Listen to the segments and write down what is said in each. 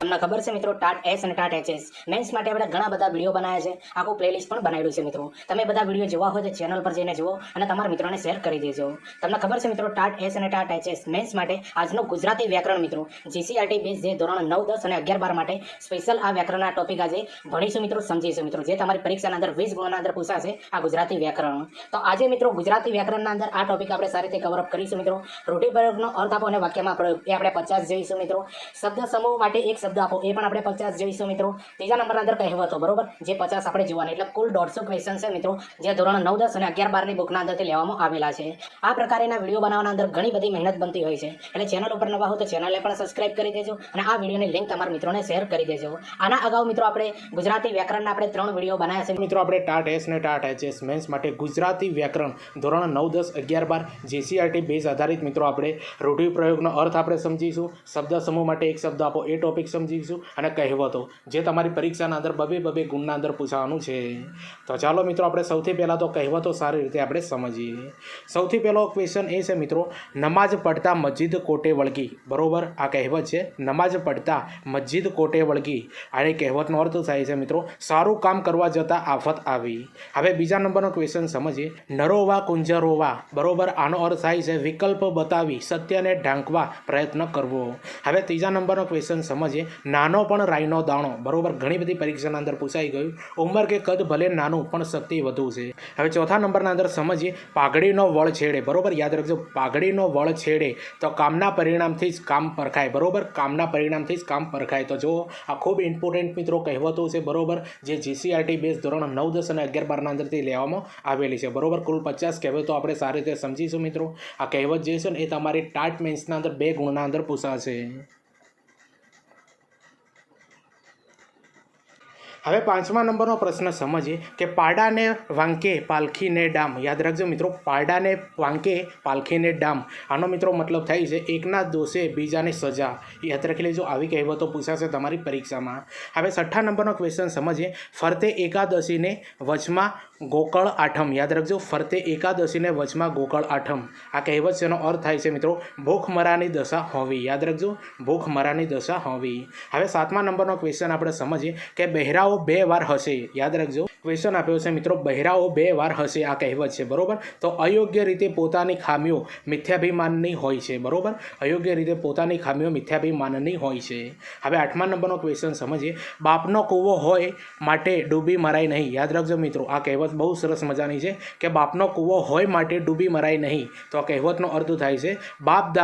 તમને ખબર છે મિત્રો, ટાટ એસ અને ટાટ એચએસ મેન્સ માટે આપણે ઘણા બધા વિડીયો બનાવ્યા છે, આખું પ્લેલિસ્ટ પણ બનાવ્યું છે મિત્રો. તમે બધા વિડીયો જોવા હોય તો ચેનલ પર જઈને જુઓ અને તમારા મિત્રોને શેર કરી દેજો. તમને ખબર છે મિત્રો, ટાટ એસ અને ટાટ એચએસ મેન્સ માટે આજનું ગુજરાતી વ્યાકરણ મિત્રો જીસીઆરટી બેઝ જે ધોરણ 9, 10 અને 11, 12 માટે સ્પેશિયલ આ વ્યાકરણના ટોપિક આજે ભણીશું મિત્રો, સમજીશું મિત્રો, જે તમારી પરીક્ષાના અંદર 20 ગુણના અંદર પૂછાશે આ ગુજરાતી વ્યાકરણ. તો આજે મિત્રો ગુજરાતી વ્યાકરણના અંદર આ ટોપિક આપણે સારી રીતે કવર અપ કરીશું મિત્રો. રૂઢિપ્રયોગનો અર્થ આપો અને વાક્યમાં પ્રયોગ એ આપણે 50 જોઈશું મિત્રો. શબ્દ સમૂહ માટે એક શબ્દ આપો એ પણ આપણે 50 જોઈશું મિત્રો. ત્રીજા નંબરના અંદર કહેવતો, બરોબર, જે 50 આપણે જોવાની, એટલે કુલ 150 ક્વેશ્ચન છે મિત્રો, જે ધોરણ 9, 10 અને 11, 12ની બુકના અંદરથી લેવામાં આવેલા છે. આ પ્રકારના વિડીયો બનાવવાના અંદર ઘણી બધી મહેનત બનતી હોય છે, એટલે ચેનલ ઉપર નવા હો તો ચેનલને પણ સબસ્ક્રાઇબ કરી દેજો અને આ વિડીયોની લિંક તમારા મિત્રોને શેર કરી દેજો. આના અગાઉ મિત્રો આપણે ગુજરાતી વ્યાકરણના આપણે 3 વિડીયો બનાવ્યા છે મિત્રો. આપણે ટાટ એસ અને ટાટ એચએસ મેન્સ માટે ગુજરાતી વ્યાકરણ ધોરણ 9, 10, 11, 12 જીસીઆરટી બેઝ આધારિત મિત્રો આપણે રૂઢિપ્રયોગનો અર્થ આપણે સમજીશું, શબ્દ સમૂહ માટે એક શબ્દ આપો એ ટોપિક સમજીશું અને કહેવતો જે તમારી પરીક્ષાના અંદર બબે ગુણના અંદર પૂછવાનું છે. તો ચાલો મિત્રો, આપણે સૌથી પહેલાં તો કહેવતો સારી રીતે આપણે સમજીએ. સૌથી પહેલો ક્વેશ્ચન એ છે મિત્રો, નમાઝ પડતા મસ્જિદ કોટે વળગી, બરોબર, આ કહેવત છે. નમાઝ પડતા મસ્જિદ કોટે વળગી, આની કહેવતનો અર્થ થાય છે મિત્રો સારું કામ કરવા જતાં આફત આવી. હવે બીજા નંબરનો ક્વેશ્ચન સમજીએ. નરોવા કુંજરોવા, બરોબર, આનો અર્થ થાય છે વિકલ્પ બતાવી સત્યને ઢાંકવા પ્રયત્ન કરવો. હવે ત્રીજા નંબરનો ક્વેશ્ચન સમજીએ. નાનો પણ રાઈનો દાણો, બરોબર, ઘણી બધી પરીક્ષાના અંદર પૂછાઈ ગયું. ઉંમર કે કદ ભલે નાનું પણ શક્તિ વધુ છે. હવે ચોથા નંબરના અંદર સમજીએ. પાઘડીનો વળ છેડે, બરોબર, યાદ રાખજો, પાઘડીનો વળ છેડે તો કામના પરિણામથી જ કામ પરખાય, બરોબર, કામના પરિણામથી જ કામ પરખાય. તો જો આ ખૂબ ઇમ્પોર્ટન્ટ મિત્રો કહેવતો છે, બરોબર, જે જીસીઆરટી બેઝ ધોરણ 9, 10 અને 11, 12ના અંદરથી લેવામાં આવેલી છે, બરોબર. કુલ 50 કહેવતો આપણે સારી રીતે સમજીશું મિત્રો. આ કહેવત જે છે ને એ તમારી ટાટ મેન્સના અંદર 2 ગુણના અંદર પૂછાશે. હવે પાંચમા નંબરનો પ્રશ્ન સમજીએ કે પાડાને વાંકે પાલખીને ડામ. યાદ રાખજો મિત્રો, પાડાને વાંકે પાલખીને ડામ, આનો મિત્રો મતલબ થાય છે એકના દોષે બીજાને સજા. યાદ રાખી લેજો, આવી કહેવતો પૂછાશે તમારી પરીક્ષામાં. હવે છઠ્ઠા નંબરનો ક્વેશ્ચન સમજીએ. ફરતે એકાદશીને વચમાં ગોકળ આઠમ. યાદ રાખજો, ફરતે એકાદશીને વચમાં ગોકળ આઠમ, આ કહેવત છે, એનો અર્થ થાય છે મિત્રો ભૂખમરાની દશા હોવી. યાદ રાખજો, ભૂખમરાની દશા હોવી. હવે સાતમા નંબરનો ક્વેશ્ચન આપણે સમજીએ કે બહેરાઓ 2 વાર હશે. યાદ રાખજો, ક્વેશ્ચન આપ્યો છે મિત્રો, બહેરાઓ 2 વાર હશે, આ કહેવત છે, બરોબર. તો અયોગ્ય રીતે પોતાની ખામીઓ મિથ્યાભિમાનની હોય છે, બરોબર, અયોગ્ય રીતે પોતાની ખામીઓ મિથ્યાભિમાનની હોય છે. હવે આઠમા નંબરનો ક્વેશ્ચન સમજીએ. બાપનો કૂવો હોય માટે ડૂબી મરાય નહીં. યાદ રાખજો મિત્રો, આ કહેવત બહુ સરસ મજાની છે કે બાપનો કૂવો હોય માટે ડૂબી મરાય નહીં. તો આ કહેવતનો અર્થ થાય છે બાપ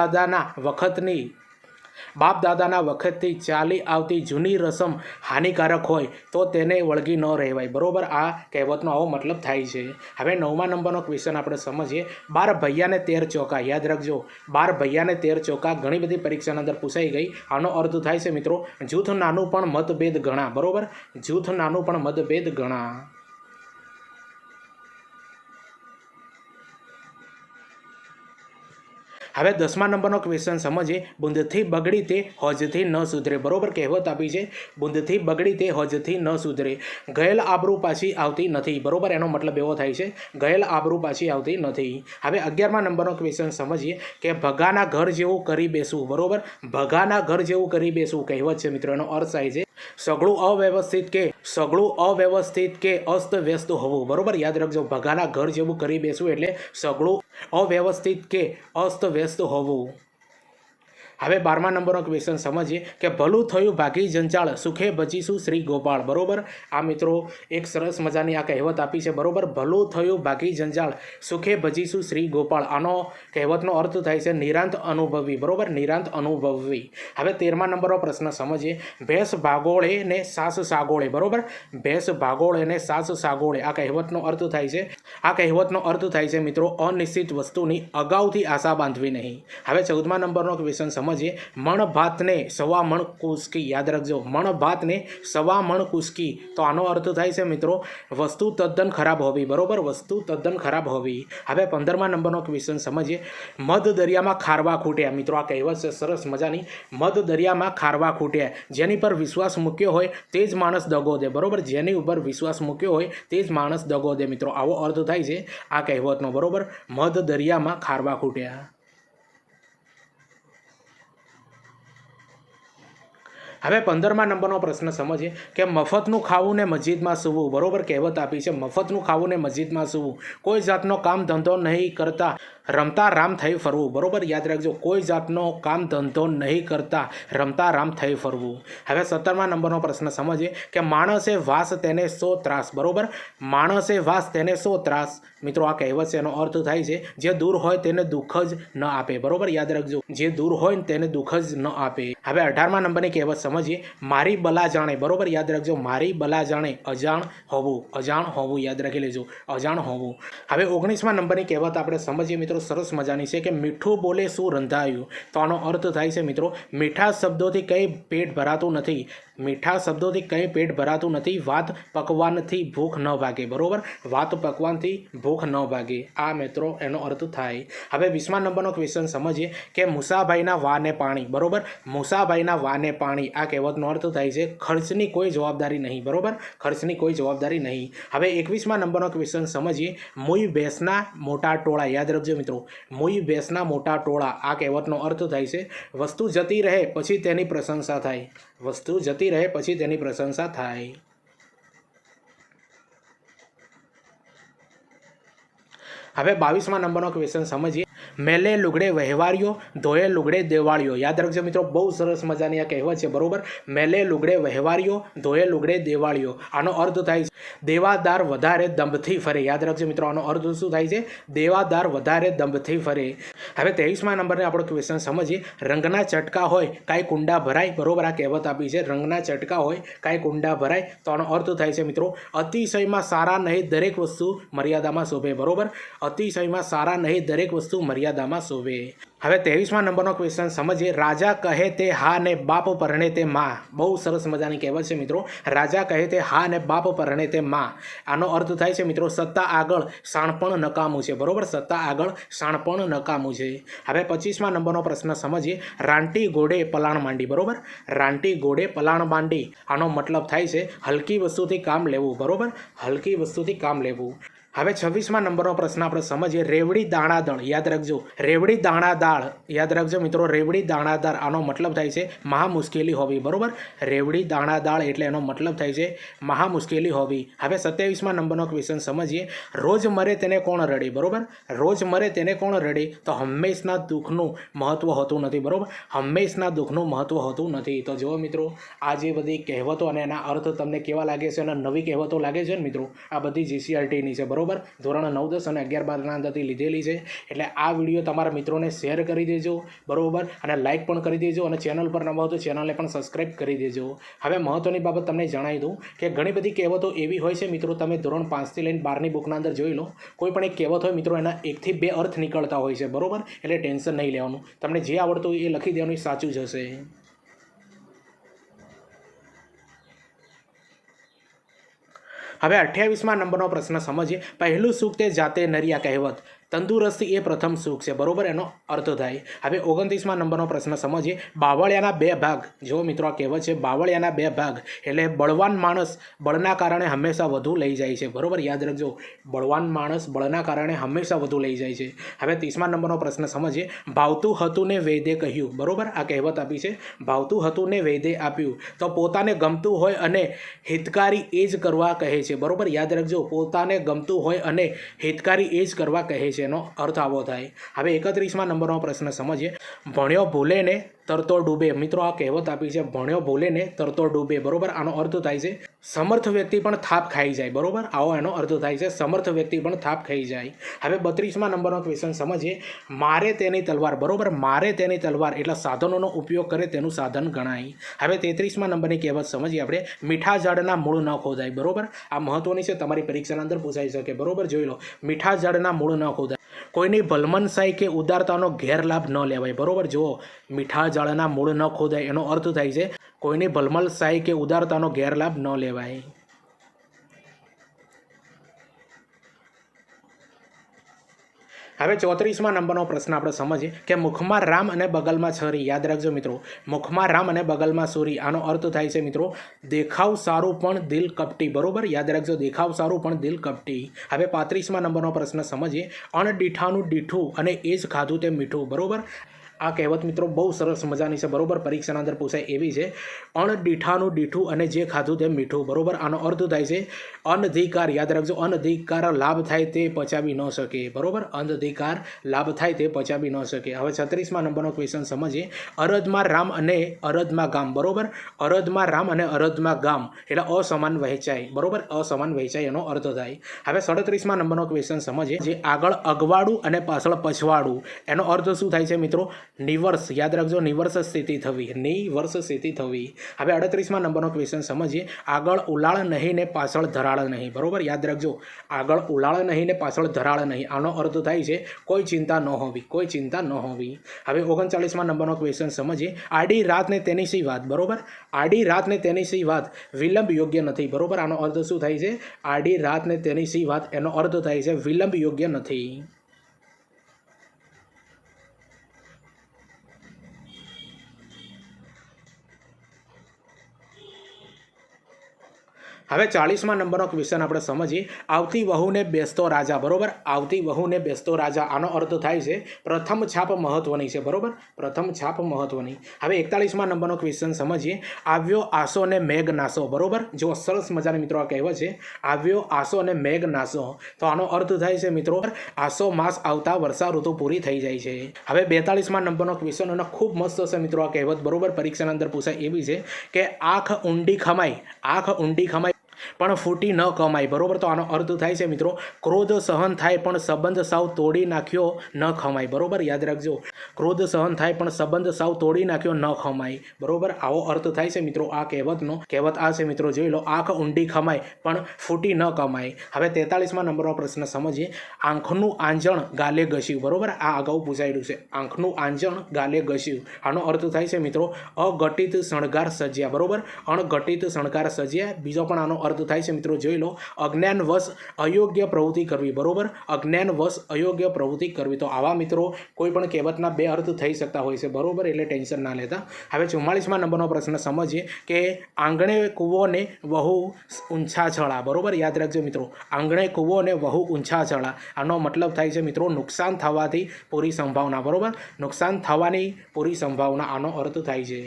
દાદાના વખતથી ચાલી આવતી જૂની રસમ હાનિકારક હોય તો તેને વળગી ન રહેવાય, બરોબર, આ કહેવતનો આવો મતલબ થાય છે. હવે 9મા નંબરનો ક્વેશ્ચન આપણે સમજીએ. 12 ભૈયાને 13 ચોકા. યાદ રાખજો, 12 ભૈયાને 13 ચોકા ઘણી બધી પરીક્ષાના અંદર પૂછાઈ ગઈ. આનો અર્થ થાય છે મિત્રો જૂથ નાનું પણ મતભેદ ઘણા, બરોબર, જૂથ નાનું પણ મતભેદ ઘણા. હવે 10મા નંબરનો ક્વેશ્ચન સમજીએ. બુંદથી બગડી તે હોજથી ન સુધરે, બરોબર, કહેવત આપી છે બુંદથી બગડી તે હોજથી ન સુધરે. ગયેલ આબરૂ પાછી આવતી નથી, બરોબર, એનો મતલબ એવો થાય છે ગયેલ આબરૂ પાછી આવતી નથી. હવે 11મા નંબરનો ક્વેશ્ચન સમજીએ કે ભગાના ઘર જેવું કરી બેસવું, બરોબર, ભગાના ઘર જેવું કરી બેસવું કહેવત છે મિત્રો, એનો અર્થ થાય છે સગળું અવ્યવસ્થિત કે અસ્ત વ્યસ્ત હોવું, બરોબર. યાદ રાખજો, ભગાના ઘર જેવું કરી બેસવું એટલે સગળું અવ્યવસ્થિત કે અસ્ત વ્યસ્ત હોવું. હવે 12મા નંબરનો ક્વેશ્ચન સમજીએ કે ભલું થયું ભાગી જંજાળ સુખે ભજીશું શ્રી ગોપાળ, બરોબર. આ મિત્રો એક સરસ મજાની આ કહેવત આપી છે, બરોબર, ભલું થયું ભાગી જંજાળ સુખે ભજીશું શ્રી ગોપાળ. આનો કહેવતનો અર્થ થાય છે નિરાંત અનુભવી, બરોબર, નિરાંત અનુભવી. હવે 13મા નંબરનો પ્રશ્ન સમજીએ. ભેંસ ભાગોળે ને સાસ સાગોળે, બરોબર, ભેંસ ભાગોળે ને સાસ સાગોળે, આ કહેવતનો અર્થ થાય છે મિત્રો અનિશ્ચિત વસ્તુની અગાઉથી આશા બાંધવી નહીં. હવે 14મા નંબરનો ક્વેશ્ચન સમજીએ. મણ ભાતને સવા મણ કુસકી. યાદ રાખજો, મણ ભાતને સવા મણ કુસકી, તો આનો અર્થ થાય છે મિત્રો વસ્તુ તદ્દન ખરાબ હોવી, બરોબર, વસ્તુ તદ્દન ખરાબ હોવી. હવે 15મા નંબરનો ક્વેશ્ચન સમજીએ. મધ દરિયામાં ખારવા ખૂટ્યા. મિત્રો આ કહેવત છે સરસ મજાની, મધ દરિયામાં ખારવા ખૂટ્યા, જેની પર વિશ્વાસ મૂક્યો હોય તે જ માણસ દગો દે, બરોબર, જેની ઉપર વિશ્વાસ મૂક્યો હોય તે જ માણસ દગો દે. મિત્રો આવો અર્થ થાય છે આ કહેવતનો, બરોબર, મધ દરિયામાં ખારવા ખૂટ્યા. હવે 15મા નંબરનો પ્રશ્ન સમજીએ કે મફતનું ખાવું ને મસ્જિદમાં સૂવું. બરોબર, કહેવત આપી છે મફતનું ખાવું ને મસ્જિદમાં સૂવું. કોઈ જાતનો કામ ધંધો નહીં કરતા રમતા રામ થઈ ફરવું. બરોબર, યાદ રાખજો, કોઈ જાતનો કામ ધંધો નહીં કરતા રમતા રામ થઈ ફરવું. હવે 17મા નંબરનો પ્રશ્ન સમજીએ કે માણસે વાસ તેને સો ત્રાસ. બરોબર, માણસે વાસ તેને સો ત્રાસ. મિત્રો આ કહેવત છે, એનો અર્થ થાય છે જે દૂર હોય તેને દુઃખ જ ન આપે. બરોબર, યાદ રાખજો, જે દૂર હોય તેને દુઃખ જ ન આપે. હવે 18મા નંબરની કહેવત સમજીએ મારી બલા જાણે. બરોબર, યાદ રાખજો, મારી બલા જાણે અજાણ હોવું. અજાણ હોવું યાદ રાખી લેજો, અજાણ હોવું. હવે 19મા નંબરની કહેવત આપણે સમજીએ મિત્રો, સરસ મજાની છે કે મીઠું બોલે શું રંધાયું. તો આનો અર્થ થાય છે મિત્રો, મીઠા શબ્દોથી કંઈ પેટ ભરાતું નથી. મીઠા શબ્દોથી કંઈ પેટ ભરાતું નથી. વાત પકવાનથી ભૂખ ન ભાગે. બરોબર, વાત પકવાનથી ભૂખ ન ભાગે. આ મિત્રો એનો અર્થ થાય. હવે 20મા નંબરનો ક્વેશ્ચન સમજીએ કે મુસાભાઈના વાને પાણી. બરોબર, મુસાભાઈના વાને પાણી. આ કહેવતનો અર્થ થાય છે ખર્ચની કોઈ જવાબદારી નહીં. બરોબર, ખર્ચની કોઈ જવાબદારી નહીં. હવે 21મા નંબરનો ક્વેશ્ચન સમજીએ મુઈ ભેંસના મોટા ટોળા. યાદ રાખજો મિત્રો, મુઈ ભેંસના મોટા ટોળા. આ કહેવતનો અર્થ થાય છે વસ્તુ જતી રહે પછી તેની પ્રશંસા થાય. વસ્તુ જતી રહે પછી તેની પ્રશંસા થાય. હવે 22મા નંબરનો ક્વેશ્ચન સમજીએ મેલે લુગડે વહેવારીઓ ધોયે લુગડે દેવાળીઓ. યાદ રાખજો મિત્રો, બહુ સરસ મજાની આ કહેવત છે. બરોબર, મેલે લુગડે વહેવારીઓ ધોયે લુગડે દેવાળીઓ. આનો અર્થ થાય છે દેવાદાર વધારે દંભથી ફરે. યાદ રાખજો મિત્રો, આનો અર્થ શું થાય છે? દેવાદાર વધારે દંભથી ફરે. હવે 23મા નંબરને આપણો ક્વેશ્ચન સમજીએ રંગના ચટકા હોય કાંઈ કુંડા ભરાય. બરોબર, આ કહેવત આપી છે રંગના ચટકા હોય કાંઈ કુંડા ભરાય. તો આનો અર્થ થાય છે મિત્રો અતિશયમાં સારા નહીં દરેક વસ્તુ મર્યાદામાં શોભે. બરોબર, અતિશયમાં સારા નહીં દરેક વસ્તુ મર્યાદામાં શોભે. હવે 23મા નંબરનો ક્વેશ્ચન સમજીએ રાજા કહે તે હા ને બાપ પરણે તે માં. બહુ સરસ મજાની કહેવત છે મિત્રો, રાજા કહે તે હા ને બાપ પરણે તે માં. આનો અર્થ થાય છે મિત્રો સત્તા આગળ શાણપણ નકામું છે. બરોબર, સત્તા આગળ શાણપણ નકામું છે. હવે 25મા નંબરનો પ્રશ્ન સમજીએ રાંટી ઘોડે પલાણ માંડી. બરોબર, રાંટી ઘોડે પલાણ માંડી. આનો મતલબ થાય છે હલકી વસ્તુથી કામ લેવું. બરોબર, હલકી વસ્તુથી કામ લેવું. હવે 26મા નંબરનો પ્રશ્ન આપણે સમજીએ રેવડી દાણાદાળ. યાદ રાખજો, રેવડી દાણાદાળ. યાદ રાખજો મિત્રો, રેવડી દાણાદાળ. આનો મતલબ થાય છે મહા મુશ્કેલી હોવી. બરોબર, રેવડી દાણાદાળ એટલે એનો મતલબ થાય છે મહા મુશ્કેલી હોવી. હવે 27મા નંબરનો ક્વેશ્ચન સમજીએ રોજ મરે તેને કોણ રડે. બરોબર, રોજ મરે તેને કોણ રડે. તો હંમેશના દુઃખનું મહત્વ હોતું નથી. બરોબર, હંમેશના દુઃખનું મહત્વ હોતું નથી. તો જુઓ મિત્રો, આ જે બધી કહેવતો અને એના અર્થ તમને કેવા લાગે છે અને નવી કહેવતો લાગે છે ને મિત્રો, આ બધી GCRTની છે. બરોબર, ધોરણ 9, 10 અને 11, 12ના અંદરથી લીધેલી છે. એટલે આ વિડીયો તમારા મિત્રોને શેર કરી દેજો. બરોબર, અને લાઇક પણ કરી દેજો. અને ચેનલ પર નવા હો તો ચેનલને પણ સબસ્ક્રાઈબ કરી દેજો. હવે મહત્વની બાબત તમને જણાવી દઉં કે ઘણી બધી કહેવતો એવી હોય છે મિત્રો, તમે ધોરણ 5થી લઈને 12ની બુકના અંદર જોઈ લો. કોઈ પણ એક કહેવત હોય મિત્રો, એના 1 થી 2 અર્થ નીકળતા હોય છે. બરોબર, એટલે ટેન્શન નહીં લેવાનું. તમને જે આવડતું હોય એ લખી દેવાનું, સાચું જ હશે. હવે 28મા નંબરનો પ્રશ્ન સમજીએ પહેલું સુખ તે જાતે નરિયા કહેવત. તંદુરસ્તી એ પ્રથમ સુખ છે. બરોબર, એનો અર્થ થાય. હવે 29મા નંબરનો પ્રશ્ન સમજીએ બાવળિયાના 2 ભાગ. જો મિત્રો આ કહેવત છે બાવળિયાના 2 ભાગ એટલે બળવાન માણસ બળના કારણે હંમેશા વધુ લઈ જાય છે. બરોબર, યાદ રાખજો, બળવાન માણસ બળના કારણે હંમેશા વધુ લઈ જાય છે. હવે 30મા નંબરનો પ્રશ્ન સમજીએ ભાવતું હતું ને વૈદે કહ્યું. બરોબર, આ કહેવત આપી છે ભાવતું હતું ને વૈદે આપ્યું. તો પોતાને ગમતું હોય અને હિતકારી એ જ કરવા કહે છે. બરોબર, યાદ રાખજો, પોતાને ગમતું હોય અને હિતકારી એ જ કરવા કહે છે. એનો અર્થ આવો થાય. હવે 31મા નંબરનો પ્રશ્ન સમજીએ ભણ્યો ભૂલે ને તરતો ડૂબે. મિત્રો આ કહેવત આપી છે ભણ્યો ભૂલે ને તરતો ડૂબે. બરોબર, આનો અર્થ થાય છે સમર્થ વ્યક્તિ પણ થાપ ખાઈ જાય. બરોબર, આવો એનો અર્થ થાય છે સમર્થ વ્યક્તિ પણ થાપ ખાઈ જાય. હવે 32મા નંબરનો ક્વેશ્ચન સમજીએ મારે તેની તલવાર. બરોબર, મારે તેની તલવાર એટલે સાધનોનો ઉપયોગ કરે તેનું સાધન ગણાય. હવે 33મા નંબરની કહેવત સમજીએ આપણે મીઠા ઝાડના મૂળ ન ખોદાય. બરોબર, આ મહત્વની છે, તમારી પરીક્ષાના અંદર પૂછાઈ શકે. બરોબર, જોઈ લો, મીઠા ઝાડના મૂળ ન ખોદાય. કોઈની ભલમનસાઈ કે ઉદારતાનો ગેરલાભ ન લેવાય. બરોબર, જુઓ, મીઠા ઝાડના મૂળ ન ખોદાય એનો અર્થ થાય છે કોઈની ભલમનસાઈ કે ઉદારતાનો ગેરલાભ ન લેવાય. હવે 34મા નંબરનો પ્રશ્ન આપણે સમજીએ કે મુખમાં રામ અને બગલમાં છરી. યાદ રાખજો મિત્રો, મુખમાં રામ અને બગલમાં સુરી. આનો અર્થ થાય છે મિત્રો દેખાવ સારું પણ દિલ કપટી. બરોબર, યાદ રાખજો, દેખાવ સારું પણ દિલ કપટી. હવે 35મા નંબરનો પ્રશ્ન સમજીએ અણડીઠાનું ડીઠું અને એ જ ખાધું તે મીઠું. બરોબર, આ કહેવત મિત્રો બહુ સરસ મજાની છે, બરોબર, પરીક્ષાના અંદર પૂછાય એવી છે. અણડીઠાનું ડીઠું અને જે ખાધું તે મીઠું, બરોબર. આનો અર્થ થાય છે અનધિકાર. યાદ રાખજો, અનધિકાર લાભ થાય તે પચાવી ન શકે, બરોબર. અનધિકાર લાભ થાય તે પચાવી ન શકે. હવે 36મા નંબરનો ક્વેશ્ચન સમજીએ. અરદમાં રામ અને અરદમાં ગામ, બરોબર. અરદમાં રામ અને અરદમાં ગામ એટલે અસમાન વહેંચાય, બરોબર. અસમાન વહેંચાય એનો અર્થ થાય. હવે 37મા નંબરનો ક્વેશ્ચન સમજીએ. જે આગળ અગવાડું અને પાછળ પછવાડું એનો અર્થ શું થાય છે મિત્રો? નિવર્સ. યાદ રાખજો, નિવર્સ સ્થિતિ થવી, નિવર્સ સ્થિતિ થવી. હવે 38મા નંબરનો ક્વેશ્ચન સમજીએ. આગળ ઉલાળ નહીં ને પાછળ ધરાળ નહીં, બરોબર. યાદ રાખજો, આગળ ઉલાળ નહીં ને પાછળ ધરાળ નહીં. આનો અર્થ થાય છે કોઈ ચિંતા ન હોવી, કોઈ ચિંતા ન હોવી. હવે 39મા નંબરનો ક્વેશ્ચન સમજીએ. આડી રાત ને તેની સી વાત, બરોબર. આડી રાત ને તેની સી વાત વિલંબ યોગ્ય નથી, બરોબર. આનો અર્થ શું થાય છે? આડી રાત ને તેની સી વાત એનો અર્થ થાય છે વિલંબ યોગ્ય નથી. હવે 40મા નંબરનો ક્વેશ્ચન આપણે સમજીએ. આવતી વહુને બેસતો રાજા, બરોબર. આવતી વહુને બેસતો રાજા આનો અર્થ થાય છે પ્રથમ છાપ મહત્વની છે, બરોબર. પ્રથમ છાપ મહત્વની. હવે 41મા નંબરનો ક્વેશ્ચન સમજીએ. આવ્યો આસો ને મેઘ નાસો, બરોબર. જો સરસ મજાની મિત્રો આ કહેવત છે, આવ્યો આસો અને મેઘ નાસો. તો આનો અર્થ થાય છે મિત્રો આસો માસ આવતા વર્ષા ઋતુ પૂરી થઈ જાય છે. હવે 42મા નંબરનો ક્વેશ્ચન અને ખૂબ મસ્ત છે મિત્રો આ કહેવત, બરોબર. પરીક્ષાના અંદર પૂછાય એવી છે કે આંખ ઊંડી ખમાય, આંખ ઊંડી ખમાય પણ ફૂટી ન કમાય, બરોબર. તો આનો અર્થ થાય છે મિત્રો ક્રોધ સહન થાય પણ સંબંધ સાવ તોડી નાખ્યો ન ખમાય, બરોબર. યાદ રાખજો, ક્રોધ સહન થાય પણ સંબંધ સાવ તોડી નાખ્યો ન ખમાય, બરોબર. આવો અર્થ થાય છે મિત્રો આ કહેવતનો. કહેવત આ છે મિત્રો, જોઈ લો. આંખ ઊંડી ખમાય પણ ફૂટી ન કમાય. હવે 43મા નંબરનો પ્રશ્ન સમજીએ. આંખનું આંજણ ગાલે ઘસ્યું, બરોબર. આ અગાઉ પૂછાયેલું છે. આંખનું આંજણ ગાલે ઘસ્યું. આનો અર્થ થાય છે મિત્રો અઘટિત શણગાર સજ્યા, બરોબર. અણઘટિત શણગાર સજ્યા. બીજો પણ આનો અર્થ થાય છે મિત્રો, જોઈ લો. અજ્ઞાનવશ અયોગ્ય પ્રવૃત્તિ કરવી, બરોબર. અજ્ઞાનવશ અયોગ્ય પ્રવૃત્તિ કરવી. તો આવા મિત્રો કોઈ પણ કહેવતના બે અર્થ થઈ શકતા હોય છે, બરોબર. એટલે ટેન્શન ના લેતા. હવે 44મા નંબરનો પ્રશ્ન સમજીએ કે આંગણે કૂવો ને વહુ ઊંચા છળા, બરોબર. યાદ રાખજો મિત્રો, આંગણે કૂવો ને વહુ ઊંચા છળા. આનો મતલબ થાય છે મિત્રો નુકસાન થવાથી પૂરી સંભાવના, બરોબર. નુકસાન થવાની પૂરી સંભાવના આનો અર્થ થાય છે.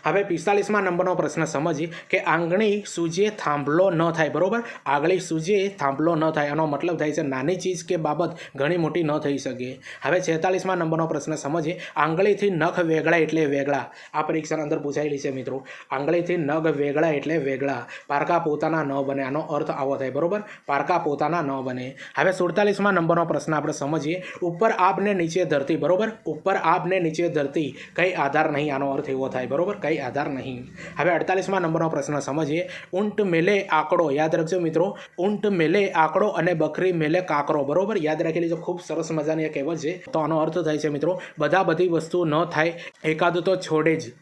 હવે 45મા નંબરનો પ્રશ્ન સમજીએ કે આંગળી સૂજે થાંભલો ન થાય, બરોબર. આંગળી સૂજે થાંભલો ન થાય. આનો મતલબ થાય છે નાની ચીજ કે બાબત ઘણી મોટી ન થઈ શકે. હવે 46મા નંબરનો પ્રશ્ન સમજીએ. આંગળીથી નખ વેગળા એટલે વેગળા. આ પરીક્ષાના અંદર પૂછાયેલી છે મિત્રો. આંગળીથી નખ વેગળા એટલે વેગળા. પારકા પોતાના ન બને. આનો અર્થ આવો થાય, બરોબર. પારકા પોતાના ન બને. હવે 47મા નંબરનો પ્રશ્ન આપણે સમજીએ. ઉપર આપને નીચે ધરતી, બરોબર. ઉપર આપને નીચે ધરતી કઈ આધાર નહીં. આનો અર્થ એવો થાય, બરોબર. કઈ આધાર નહીં. હવે 48મા નંબરનો પ્રશ્ન સમજીએ. ઊંટ મેલે આંકડો. યાદ રાખજો મિત્રો, ઊંટ મેલે આંકડો અને બકરી મેલે કાકરો, બરોબર. યાદ રાખી લેજો, ખૂબ સરસ મજાની કહેવત છે. તો આનો અર્થ થાય છે મિત્રો બધી વસ્તુ ન થાય એકાદ તો છોડે જ.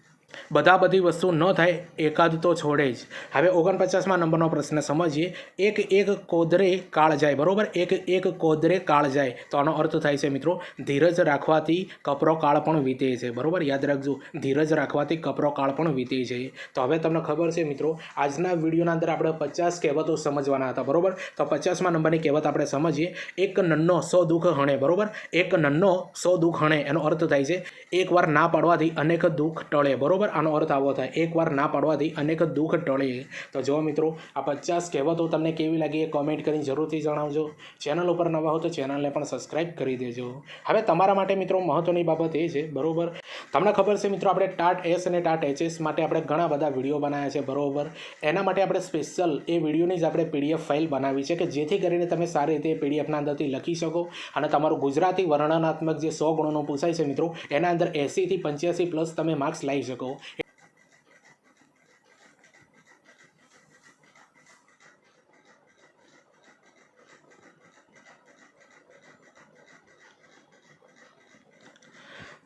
બધી વસ્તુ ન થાય એકાદ તો છોડે જ. હવે 49મા નંબરનો પ્રશ્ન સમજીએ. એક એક કોદરે કાળ જાય, બરોબર. એક કોદરે કાળ જાય. તો આનો અર્થ થાય છે મિત્રો ધીરજ રાખવાથી કપરો કાળ પણ વીતે છે, બરોબર. યાદ રાખજો, ધીરજ રાખવાથી કપરો કાળ પણ વીતે છે. તો હવે તમને ખબર છે મિત્રો આજના વિડીયોના અંદર આપણે 50 કહેવતો સમજવાના હતા, બરોબર. તો 50મા નંબરની કહેવત આપણે સમજીએ. એક નન્નો 100 દુઃખ હણે, બરોબર. એક નન્નો 100 દુઃખ હણે. એનો અર્થ થાય છે એકવાર ના પાડવાથી અનેક દુઃખ ટળે, બરોબર. આનો અર્થ આવો થાય એકવાર ના પાડવાથી અનેક દુઃખ ટળે. તો જો મિત્રો આ 50 કહેવતો તમને કેવી લાગી એ કોમેન્ટ કરીને જરૂરથી જણાવજો. ચેનલ ઉપર નવા હો તો ચેનલને પણ સબસ્ક્રાઇબ કરી દેજો. હવે તમારા માટે મિત્રો મહત્વની બાબત એ છે, બરોબર. તમને ખબર છે મિત્રો આપણે ટાટ એસ અને ટાટ એચએસ માટે આપણે ઘણા બધા વિડીયો બનાવ્યા છે, બરોબર. એના માટે આપણે સ્પેશિયલ એ વિડીયોની જ આપણે PDF ફાઇલ બનાવી છે કે જેથી કરીને તમે સારી રીતે PDFના અંદરથી લખી શકો અને તમારું ગુજરાતી વર્ણનાત્મક જે 100 ગુણોનું પૂછાય છે મિત્રો એના અંદર 80 થી 85+ તમે માર્ક્સ લાવી શકો.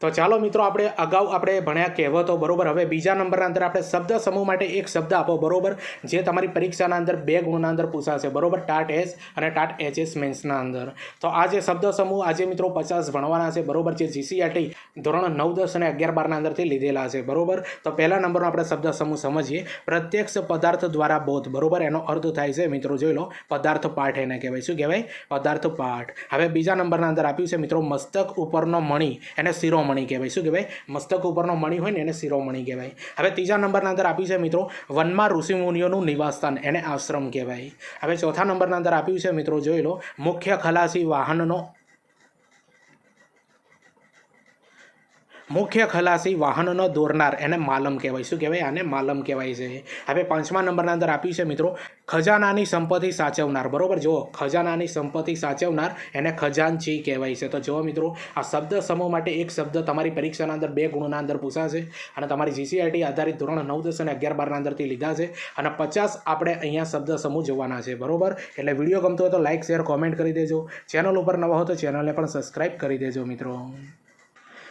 તો ચાલો મિત્રો આપણે અગાઉ આપણે ભણ્યા કહેવતો બરોબર. હવે બીજા નંબરના અંદર આપણે શબ્દ સમૂહ માટે એક શબ્દ આપો બરોબર, જે તમારી પરીક્ષાના અંદર 2 ગુણના અંદર પૂછાશે બરોબર, ટાટ એસ અને ટાટ એચએસ મેન્સના અંદર. તો આ જે શબ્દ સમૂહ આજે મિત્રો 50 ભણવાના છે બરોબર, જે જીસીઆરટી ધોરણ 9, 10 અને 11, 12ના અંદરથી લીધેલા છે બરોબર. તો પહેલા નંબરનો આપણે શબ્દ સમૂહ સમજીએ. પ્રત્યક્ષ પદાર્થ દ્વારા બોધ બરોબર, એનો અર્થ થાય છે મિત્રો જોઈ લો પદાર્થ પાઠ એને કહેવાય. શું કહેવાય? પદાર્થ પાઠ. હવે બીજા નંબરના અંદર આપ્યું છે મિત્રો મસ્તક ઉપરનો મણિ એને શિરોમણિ કહેવાય. શું કહેવાય? મસ્તક ઉપરનો મણિ હોય ને એને શિરોમણિ કહેવાય. હવે ત્રીજા નંબરના અંદર આપ્યું છે મિત્રો વનમાં ઋષિમુનિઓનું નિવાસસ્થાન એને આશ્રમ કહેવાય. હવે ચોથા નંબરના અંદર આપ્યું છે મિત્રો જોઈ લો મુખ્ય ખલાસી વાહનનો દોરનાર એને માલમ કહેવાય. શું કહેવાય? આને માલમ કહેવાય છે. હવે પાંચમા નંબરના અંદર આપ્યું છે મિત્રો ખજાનાની સંપત્તિ સાચવનાર બરોબર. જો ખજાનાની સંપત્તિ સાચવનાર એને ખજાનચી કહેવાય છે. તો જો મિત્રો આ શબ્દ સમૂહ માટે એક શબ્દ તમારી પરીક્ષાના અંદર 2 ગુણના અંદર પૂછાશે અને તમારી જીસીઆરટી આધારિત ધોરણ 9, 10 અને 11, 12ના અંદરથી લીધા છે અને 50 આપણે અહીંયા શબ્દ સમૂહ જોવાના છે બરોબર. એટલે વિડીયો ગમતો હોય તો લાઇક, શેર, કોમેન્ટ કરી દેજો. ચેનલ ઉપર નવા હો તો ચેનલને પણ સબસ્ક્રાઈબ કરી દેજો મિત્રો.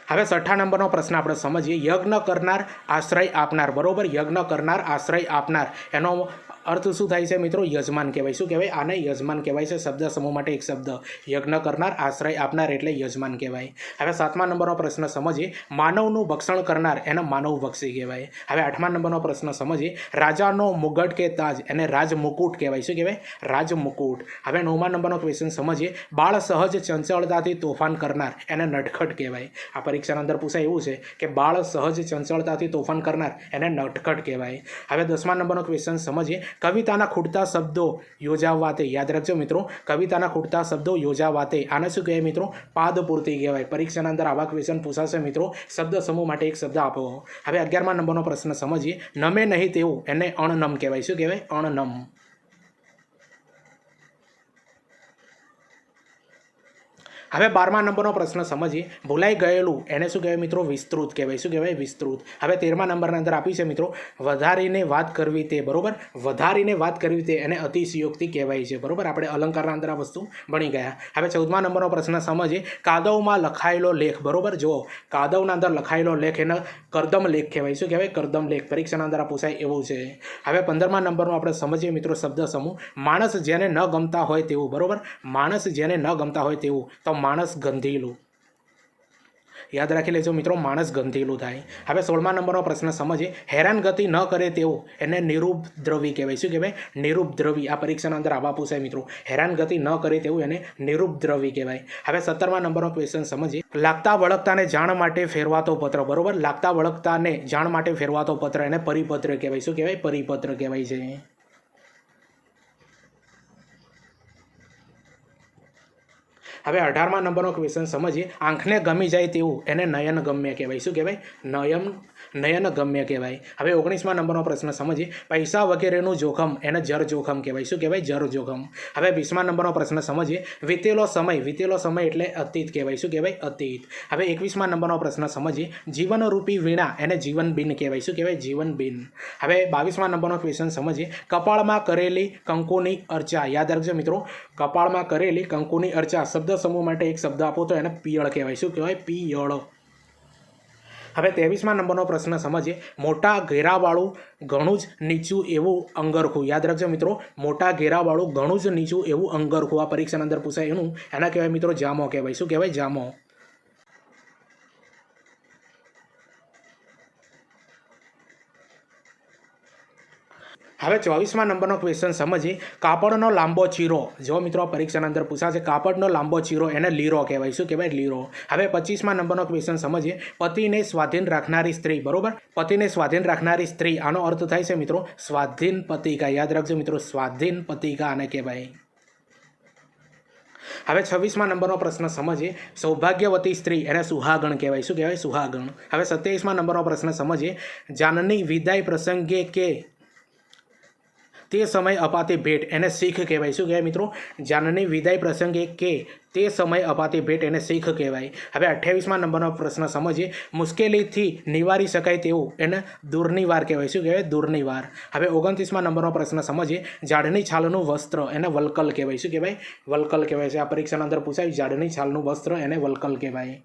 હવે 6થા નંબરનો પ્રશ્ન આપણે સમજીએ. યજ્ઞ કરનાર આશ્રય આપનાર બરોબર. યજ્ઞ કરનાર આશ્રય આપનાર એનો અર્થ શું થાય છે મિત્રો? યજમાન કહેવાય. શું કહેવાય? આને યજમાન કહેવાય છે. શબ્દ સમૂહ માટે એક શબ્દ યજ્ઞ કરનાર આશ્રય આપનાર એટલે યજમાન કહેવાય. હવે 7મા નંબરનો પ્રશ્ન સમજીએ. માનવનું ભક્ષણ કરનાર એને માનવ ભક્ષી કહેવાય. હવે 8મા નંબરનો પ્રશ્ન સમજીએ. રાજાનો મુગટ કે તાજ એને રાજમુકુટ કહેવાય. શું કહેવાય? રાજમુકુટ. હવે 9મા નંબરનો ક્વેશ્ચન સમજીએ. બાળ સહજ ચંચળતાથી તોફાન કરનાર એને નટખટ કહેવાય. આ પરીક્ષાના અંદર પૂછાય એવું છે કે બાળ સહજ ચંચળતાથી તોફાન કરનાર એને નટખટ કહેવાય. હવે 10મા નંબરનો ક્વેશ્ચન સમજીએ. કવિતાના ખૂટતા શબ્દો યોજાવાતે. યાદ રાખજો મિત્રો, કવિતાના ખૂટતા શબ્દો યોજાવાતે આને શું કહેવાય મિત્રો? પાદપૂર્તિ કહેવાય. પરીક્ષાના અંદર આવા ક્વેશ્ચન પૂછાશે મિત્રો. શબ્દ સમૂહ માટે એક શબ્દ આપો. હવે 11મા નંબરનો પ્રશ્ન સમજીએ. નમે નહીં તેવું એને અણનમ કહેવાય. શું કહેવાય? અણનમ. હવે 12મા નંબરનો પ્રશ્ન સમજીએ. ભૂલાઈ ગયેલું એને શું કહેવાય મિત્રો? વિસ્તૃત કહેવાય. શું કહેવાય? વિસ્તૃત. હવે 13મા નંબરના અંદર આપી છે મિત્રો વધારીને વાત કરવી તે બરોબર. વધારીને વાત કરવી તે એને અતિશયોક્તિ કહેવાય છે બરોબર. આપણે અલંકારના અંદર આ વસ્તુ ભણી ગયા. હવે 14મા નંબરનો પ્રશ્ન સમજીએ. કાદવમાં લખાયેલો લેખ બરોબર. જો કાદવના અંદર લખાયેલો લેખ એને કરદમ લેખ કહેવાય. શું કહેવાય? કરદમ લેખ. પરીક્ષાના અંદર આ પૂછાય એવું છે. હવે 15મા નંબરનો આપણે સમજીએ મિત્રો શબ્દ સમૂહ. માણસ જેને ન ગમતા હોય તેવું બરોબર. માણસ જેને ન ગમતા હોય તેવું. તો માણસ ગંધીલું. યાદ રાખી લેજો મિત્રો, માણસ ગંધીલું થાય. હવે 16મા નંબરનો પ્રશ્ન સમજીએ. હેરાનગતિ ન કરે તેવું એને નિરુપદ્રવી કહેવાય. શું કહેવાય? નિરુપદ્રવી. આ પરીક્ષાના અંદર આવા પૂછાય મિત્રો. હેરાનગતિ ન કરે તેવું એને નિરુપદ્રવી કહેવાય. હવે 17મા નંબરનો ક્વેશ્ચન સમજીએ. લાગતા વળગતાને જાણ માટે ફેરવાતો પત્ર બરોબર. લાગતા વળગતાને જાણ માટે ફેરવાતો પત્ર એને પરિપત્ર કહેવાય. શું કહેવાય? પરિપત્ર કહેવાય છે. હવે 18મા નંબરનો ક્વેશ્ચન સમજીએ. આંખને ગમી જાય તેવું એને નયન ગમ્ય કહેવાય. શું કહેવાય? નયન ગમ્ય કહેવાય. હવે 19મા નંબરનો પ્રશ્ન સમજીએ. પૈસા વગેરેનું જોખમ એને જર જોખમ કહેવાય. શું કહેવાય? જર જોખમ. હવે 20મા નંબરનો પ્રશ્ન સમજીએ. વીતેલો સમય એટલે અતીત કહેવાય. શું કહેવાય? અતીત. હવે 21મા નંબરનો પ્રશ્ન સમજીએ. જીવનરૂપી વીણા એને જીવનબિન કહેવાય. શું કહેવાય? જીવનબિન. હવે 22મા નંબરનો ક્વેશ્ચન સમજીએ. કપાળમાં કરેલી કંકુની અર્ચા. યાદ રાખજો મિત્રો, કપાળમાં કરેલી કંકુની અર્ચા શબ્દ સમૂહ માટે એક શબ્દ આપો તો એને પિયળ કહેવાય. શું કહેવાય? પિયળ. હવે 23મા નંબરનો પ્રશ્ન સમજીએ. મોટા ઘેરાવાળું ઘણું જ નીચું એવું અંગરખું. યાદ રાખજો મિત્રો, મોટા ઘેરાવાળું ઘણું જ નીચું એવું અંગરખું. આ પરીક્ષાના અંદર પૂછાય એનું એના કહેવાય મિત્રો જામો કહેવાય. શું કહેવાય? જામો. હવે 24મા નંબરનો ક્વેશ્ચન સમજીએ. કાપડનો લાંબો ચીરો. જો મિત્રો આ પરીક્ષાના અંદર પૂછાશે કાપડનો લાંબો ચીરો એને લીરો કહેવાય. શું કહેવાય? લીરો. હવે 25મા નંબરનો ક્વેશ્ચન સમજીએ. પતિને સ્વાધીન રાખનારી સ્ત્રી બરોબર. પતિને સ્વાધીન રાખનારી સ્ત્રી આનો અર્થ થાય છે મિત્રો સ્વાધીન પતિકા. યાદ રાખજો મિત્રો, સ્વાધીન પતિકા આને કહેવાય. હવે 26મા નંબરનો પ્રશ્ન સમજીએ. સૌભાગ્યવતી સ્ત્રી એને સુહાગણ કહેવાય. શું કહેવાય? સુહાગણ. હવે 27મા નંબરનો પ્રશ્ન સમજીએ. જાનની વિદાય પ્રસંગે કે તે સમય અપાતી ભેટ એને શીખ કહેવાય. શું કહેવાય મિત્રો? જાનની વિદાય પ્રસંગે કે તે સમય અપાતી ભેટ એને શીખ કહેવાય. હવે 28મા નંબરનો પ્રશ્ન સમજીએ. મુશ્કેલીથી નિવારી શકાય તેવું એને દુર્નિવાર કહેવાય. શું કહેવાય? દુર્નિવાર. હવે 29મા નંબરનો પ્રશ્ન સમજીએ. ઝાડની છાલનું વસ્ત્ર એને વલ્કલ કહેવાય. શું કહેવાય? વલ્કલ કહેવાય છે. આ પરીક્ષાના અંદર પૂછાય ઝાડની છાલનું વસ્ત્ર એને વલ્કલ કહેવાય.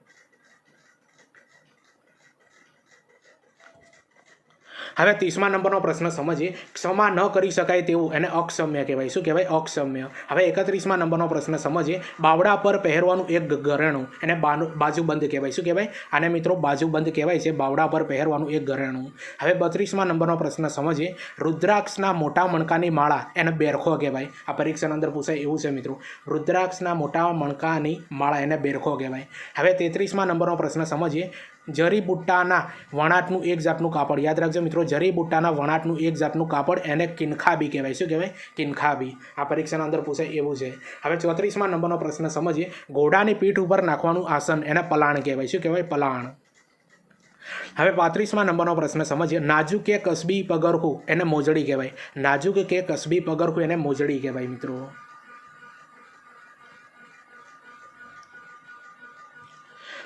હવે 30મા નંબરનો પ્રશ્ન સમજીએ. ક્ષમા ન કરી શકાય તેવું એને અક્ષમ્ય કહેવાય. શું કહેવાય? અક્ષમ્ય. હવે 31મા નંબરનો પ્રશ્ન સમજીએ. બાવડા પર પહેરવાનું એક ઘરેણું એને બાજુબંધ કહેવાય. શું કહેવાય? આને મિત્રો બાજુબંધ કહેવાય છે. બાવડા પર પહેરવાનું એક ઘરેણું. હવે 32મા નંબરનો પ્રશ્ન સમજીએ. રુદ્રાક્ષના મોટા મણકાની માળા એને બેરખો કહેવાય. આ પરીક્ષાની અંદર પૂછાય એવું છે મિત્રો. રુદ્રાક્ષના મોટા મણકાની માળા એને બેરખો કહેવાય. હવે 33મા નંબરનો પ્રશ્ન સમજીએ. જરીબુટ્ટાના વણાટનું એક જાતનું કાપડ, યાદ રાખજો મિત્રો, જરીબુટ્ટાના વણાટનું એક જાતનું કાપડ એને કિનખાબી કહેવાય. શું કહેવાય? કિનખાબી. આ પરીક્ષાના અંદર પૂછાય એવું છે. હવે 34મા નંબરનો પ્રશ્ન સમજીએ. ઘોડાની પીઠ ઉપર નાખવાનું આસન એને પલાણ કહેવાય. શું કહેવાય? પલાણ. હવે 35મા નંબરનો પ્રશ્ન સમજીએ. નાજુક કે કસબી પગરખું એને મોજડી કહેવાય. નાજુક કે કસબી પગરખું એને મોજડી કહેવાય મિત્રો.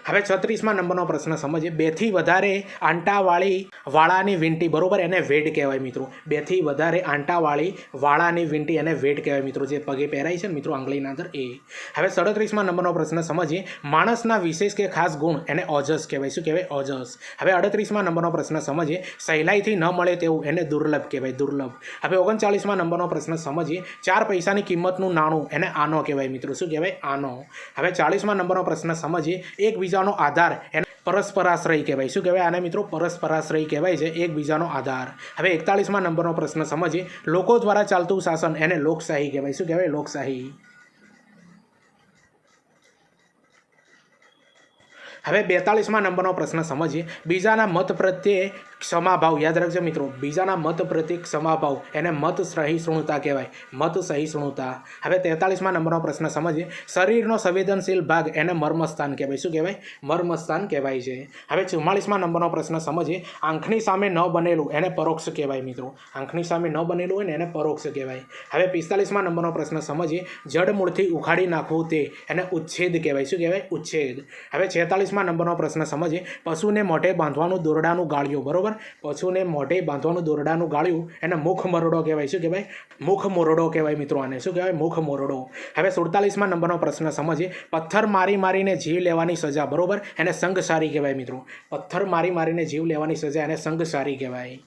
હવે 36મા નંબરનો પ્રશ્ન સમજીએ. 2થી વધારે આંટાવાળી વાળાની વીંટી, બરોબર, એને વેડ કહેવાય મિત્રો. 2થી વધારે આંટાવાળી વાળાની વીંટી એને વેડ કહેવાય મિત્રો, જે પગે પહેરાય છે મિત્રો આંગળીના અંદર એ. હવે 37મા નંબરનો પ્રશ્ન સમજીએ. માણસના વિશેષ કે ખાસ ગુણ એને ઓજસ કહેવાય. શું કહેવાય? ઓજસ. હવે 38મા નંબરનો પ્રશ્ન સમજીએ. સહેલાઈથી ન મળે તેવું એને દુર્લભ કહેવાય. દુર્લભ. હવે 39મા નંબરનો પ્રશ્ન સમજીએ. 4 પૈસાની કિંમતનું નાણું એને આનો કહેવાય મિત્રો. શું કહેવાય? આનો. હવે 40મા નંબરનો પ્રશ્ન સમજીએ. એકબીજાનો આધાર એને પરસ્પરાશ્રય કહેવાય. શું કહેવાય? આને મિત્રો પરસ્પરાશ્રય કહેવાય છે, એકબીજાનો આધાર. હવે 41મા નંબરનો પ્રશ્ન સમજીએ. લોકો દ્વારા ચાલતું શાસન એને લોકશાહી કહેવાય. શું કહેવાય? લોકશાહી. હવે 42મા નંબરનો પ્રશ્ન સમજીએ. બીજાના મત પ્રત્યે ક્ષમાભાવ, યાદ રાખજો મિત્રો, બીજાના મત પ્રત્યે ક્ષમાભાવ એને મત સહિષ્ણુતા કહેવાય. મત સહિષ્ણુતા. હવે 43મા નંબરનો પ્રશ્ન સમજીએ. શરીરનો સંવેદનશીલ ભાગ એને મર્મસ્થાન કહેવાય. શું કહેવાય? મર્મસ્થાન કહેવાય છે. હવે 44મા નંબરનો પ્રશ્ન સમજીએ. આંખની સામે ન બનેલું એને પરોક્ષ કહેવાય મિત્રો. આંખની સામે ન બનેલું હોય ને એને પરોક્ષ કહેવાય. હવે 45મા નંબરનો પ્રશ્ન સમજીએ. જડમૂળથી ઉખાડી નાખવું તે એને ઉચ્છેદ કહેવાય. શું કહેવાય? ઉચ્છેદ. હવે 46મા નંબરનો પ્રશ્ન સમજીએ. પશુને મોઢે બાંધવાનું દોરડાનું ગાળિયું, બરોબર, પશુને મોઢે બાંધવાનું દોરડાનું ગાળિયું એને મુખ મરડો કહેવાય. શું કહેવાય? મુખ મોરડો કહેવાય મિત્રો આને. શું કહેવાય? મુખ મોરડો. હવે 47મા નંબરનો પ્રશ્ન સમજીએ. પથ્થર મારી મારીને જીવ લેવાની સજા, બરોબર, એને સંઘસારી કહેવાય મિત્રો. પથ્થર મારી મારીને જીવ લેવાની સજા એને સંઘસારી કહેવાય.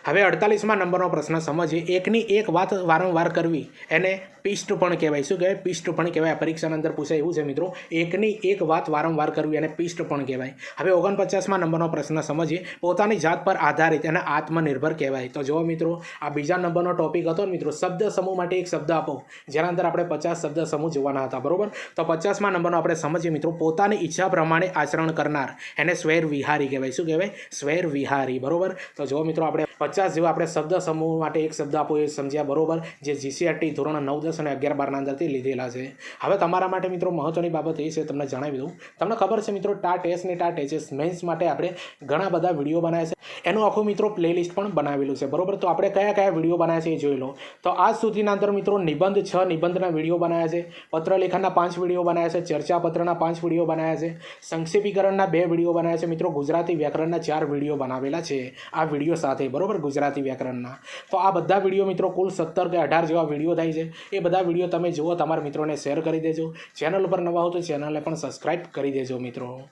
હવે 48મા નંબરનો પ્રશ્ન સમજીએ. એકની એક વાત વારંવાર કરવી એને પિષ્ટપણ કહેવાય. શું કહેવાય? પિષ્ટપણ કહેવાય. પરીક્ષાના અંદર પૂછાય એવું છે મિત્રો. એકની એક વાત વારંવાર કરવી એને પિષ્ટપણ કહેવાય. હવે 49મા નંબરનો પ્રશ્ન સમજીએ. પોતાની જાત પર આધારિત એને આત્મનિર્ભર કહેવાય. તો જો મિત્રો, આ બીજા નંબરનો ટોપિક હતો ને મિત્રો, શબ્દ સમૂહ માટે એક શબ્દ આપો, જેના અંદર આપણે 50 શબ્દ સમૂહ જોવાના હતા, બરોબર. તો 50મા નંબરનો આપણે સમજીએ મિત્રો. પોતાની ઈચ્છા પ્રમાણે આચરણ કરનાર એને સ્વૈર વિહારી કહેવાય. શું કહેવાય? સ્વૈર વિહારી, બરોબર. તો જો મિત્રો, આપણે 50 જેવા આપણે શબ્દ સમૂહ માટે એક શબ્દ આપો એ સમજ્યા, બરોબર, જે GCRT ધોરણ 9, 10 અને 11, 12ના અંદરથી લીધેલા છે. હવે તમારા માટે મિત્રો મહત્વની બાબત એ છે, તમને જણાવી દઉં. તમને ખબર છે મિત્રો, ટાટ એસ ને ટાટ એચએસ મેન્સ માટે આપણે ઘણા બધા વિડીયો બનાવ્યા છે. એનું આખું મિત્રો પ્લેલિસ્ટ પણ બનાવેલું છે, બરોબર. તો આપણે કયા કયા વિડીયો બનાવ્યા છે એ જોઈ લો. તો આજ સુધીના અંદર મિત્રો નિબંધ 6 નિબંધના વિડીયો બનાવ્યા છે, પત્રલેખનના 5 વિડીયો બનાવ્યા છે, ચર્ચાપત્રના 5 વિડીયો બનાવ્યા છે, સંક્ષેપીકરણના 2 વિડીયો બનાવ્યા છે મિત્રો, ગુજરાતી વ્યાકરણના 4 વિડીયો બનાવેલા છે આ વિડીયો સાથે, બરોબર, ગુજરાતી વ્યાકરણના. તો આ બધા વિડીયો મિત્રો કુલ 17 કે 18 જેવા વિડીયો થાય છે. એ બધા વિડીયો તમે જુઓ, તમારા મિત્રોને શેર કરી દેજો. ચેનલ ઉપર નવા હો તો ચેનલને પણ સબસ્ક્રાઈબ કરી દેજો મિત્રો.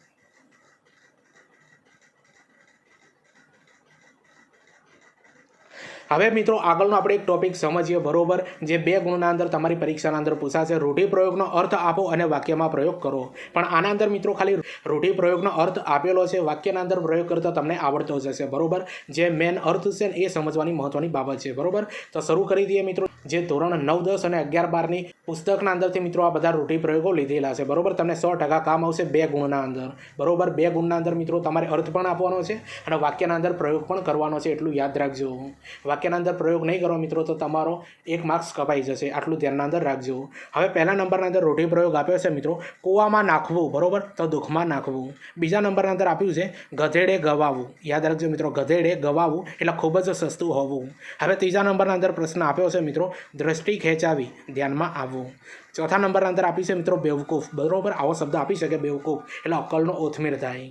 હવે મિત્રો આગળનો આપણે એક ટોપિક સમજીએ, બરોબર, જે 2 ગુણના અંદર તમારી પરીક્ષાના અંદર પૂછાશે. રૂઢિપ્રયોગનો અર્થ આપો અને વાક્યમાં પ્રયોગ કરો. પણ આના અંદર મિત્રો ખાલી રૂઢિપ્રયોગનો અર્થ આપેલો છે, વાક્યના અંદર પ્રયોગ કરતા તમને આવડતો જ હશે, બરોબર. જે મેન અર્થ છે ને એ સમજવાની મહત્વની બાબત છે, બરોબર. તો શરૂ કરી દઈએ મિત્રો. જે ધોરણ 9, 10 અને 11, 12ની પુસ્તકના અંદરથી મિત્રો આ બધા રૂઢિપ્રયોગો લીધેલા છે, બરોબર. તમને 100% કામ આવશે 2 ગુણના અંદર, બરોબર. 2 ગુણના અંદર મિત્રો તમારે અર્થ પણ આપવાનો છે અને વાક્યના અંદર પ્રયોગ પણ કરવાનો છે, એટલું યાદ રાખજો. વાક્યના અંદર પ્રયોગ નહીં કરો મિત્રો તો તમારો 1 માર્ક્સ કપાઈ જશે, આટલું ધ્યાનના અંદર રાખજો. હવે પહેલા નંબરના અંદર રૂઢિપ્રયોગ આપ્યો છે મિત્રો, કૂવામાં નાખવું, બરોબર, તો દુઃખમાં નાખવું. બીજા નંબરના અંદર આપ્યું છે ગધેડે ગવાવું. યાદ રાખજો મિત્રો, ગધેડે ગવાવું એટલે ખૂબ જ સસ્તું હોવું. હવે ત્રીજા નંબરના અંદર પ્રશ્ન આપ્યો છે મિત્રો, દ્રષ્ટિ ખેંચાવી, ધ્યાનમાં આવવું. ચોથા નંબરના અંદર આપી છે મિત્રો બેવકૂફ, બરોબર. આવો શબ્દ આપી શકે બેવકૂફ એટલે અક્કલનો ઓથમેર થાય.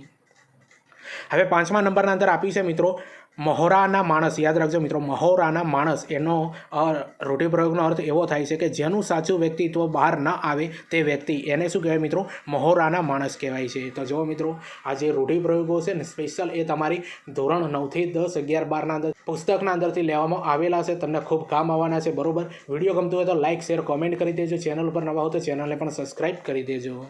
હવે 5મા નંબરના અંદર આપી છે મિત્રો મહોરાના માણસ, યાદ રાખજો મિત્રો, મહોરાના માણસ એનો રૂઢિપ્રયોગનો અર્થ એવો થાય છે કે જેનું સાચું વ્યક્તિત્વ બહાર ન આવે તે વ્યક્તિ, એને શું કહેવાય મિત્રો? મહોરાના માણસ કહેવાય છે. તો જો મિત્રો, આ જે રૂઢિપ્રયોગો છે ને સ્પેશિયલ એ તમારી ધોરણ 9 થી 10, 11, 12 અંદર પુસ્તકના અંદરથી લેવામાં આવેલા છે. તમને ખૂબ કામ આવવાના છે. બરોબર, વિડીયો ગમતો હોય તો લાઇક, શેર, કોમેન્ટ કરી દેજો. ચેનલ પર નવા હો તો ચેનલને પણ સબસ્ક્રાઈબ કરી દેજો.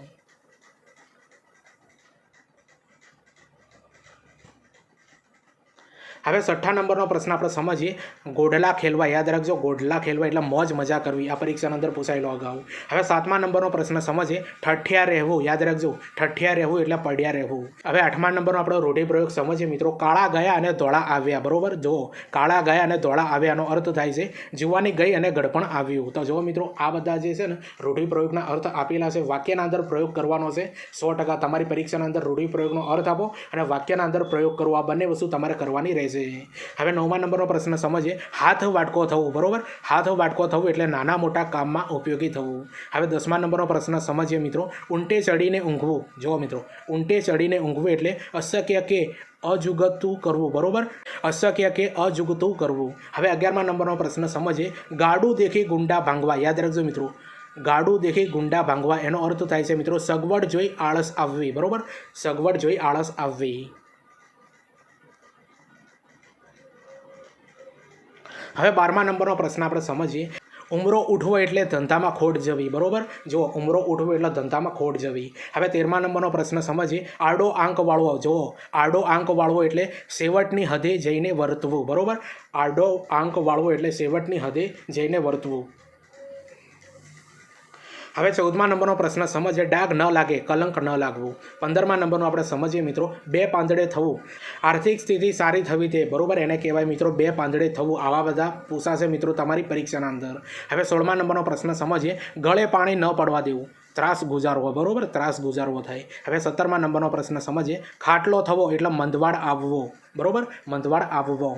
હવે 6 નંબરનો પ્રશ્ન આપણે સમજીએ. ગોઢલા ખેલવા, યાદ રાખજો, ગોઢલા ખેલવા એટલે મોજ મજા કરવી. આ પરીક્ષાના અંદર પૂછાયેલો અગાઉ. હવે 7મા નંબરનો પ્રશ્ન સમજીએ. ઠઠિયા રહેવું, યાદ રાખજો, ઠઠિયા રહેવું એટલે પડ્યા રહેવું. હવે 8મા નંબરનો આપણો રૂઢિપ્રયોગ સમજીએ મિત્રો. કાળા ગયા અને ધોળા આવ્યા. બરોબર, જો કાળા ગયા અને ધોળા આવ્યાનો અર્થ થાય છે જુવાની ગઈ અને ગળપણ આવ્યું. તો જો મિત્રો, આ બધા જે છે ને રૂઢિપ્રયોગના અર્થ આપેલા છે. વાક્યના અંદર પ્રયોગ કરવાનો છે. 100% તમારી પરીક્ષાના અંદર રૂઢિપ્રયોગનો અર્થ આપો અને વાક્યના અંદર પ્રયોગ કરવો. આ બંને વસ્તુ તમારે કરવાની રહેશે. હવે 9મા નંબરનો પ્રશ્ન સમજીએ. હાથ વાટકો થવું. બરોબર, હાથ વાટકો થવું એટલે નાના મોટા કામમાં ઉપયોગી થવું. હવે 10મા નંબરનો પ્રશ્ન સમજીએ મિત્રો. ઊંટે ચડીને ઊંઘવું. જો મિત્રો, ઊંટે ચડીને ઊંઘવું એટલે અશક્ય કે અજુગતું કરવું. બરોબર, અશક્ય કે અજુગતું કરવું. હવે 11મા નંબરનો પ્રશ્ન સમજીએ. ગાડું દેખી ગુંડા ભાંગવા. યાદ રાખજો મિત્રો, ગાડું દેખી ગુંડા ભાંગવા એનો અર્થ થાય છે મિત્રો સગવડ જોઈ આળસ આવવી. બરોબર, સગવડ જોઈ આળસ આવવી. હવે 12મા નંબરનો પ્રશ્ન આપણે સમજીએ. ઉમરો ઉઠવો એટલે ધંધામાં ખોટ જવી. બરોબર, જો ઉમરો ઉઠવો એટલે ધંધામાં ખોટ જવી. હવે 13મા નંબરનો પ્રશ્ન સમજીએ. આડો આંક વાળવો. જો આડો આંક વાળવો એટલે સેવટની હદે જઈને વર્તવું. બરોબર, આડો આંક વાળવો એટલે સેવટની હદે જઈને વર્તવું. હવે 14મા નંબરનો પ્રશ્ન સમજીએ. ડાઘ ન લાગે, કલંક ન લાગવું. 15મા નંબરનો આપણે સમજીએ મિત્રો. બે પાંદડે થવું, આર્થિક સ્થિતિ સારી થવી તે. બરોબર, એને કહેવાય મિત્રો બે પાંદડે થવું. આવા બધા પૂછાશે મિત્રો તમારી પરીક્ષાના અંદર. હવે 16મા નંબરનો પ્રશ્ન સમજીએ. ગળે પાણી ન પડવા દેવું, ત્રાસ ગુજારવો. બરોબર, ત્રાસ ગુજારવો થાય. હવે 17મા નંબરનો પ્રશ્ન સમજીએ. ખાટલો થવો એટલે મંદવાડ આવવો. બરોબર, મંદવાડ આવવો.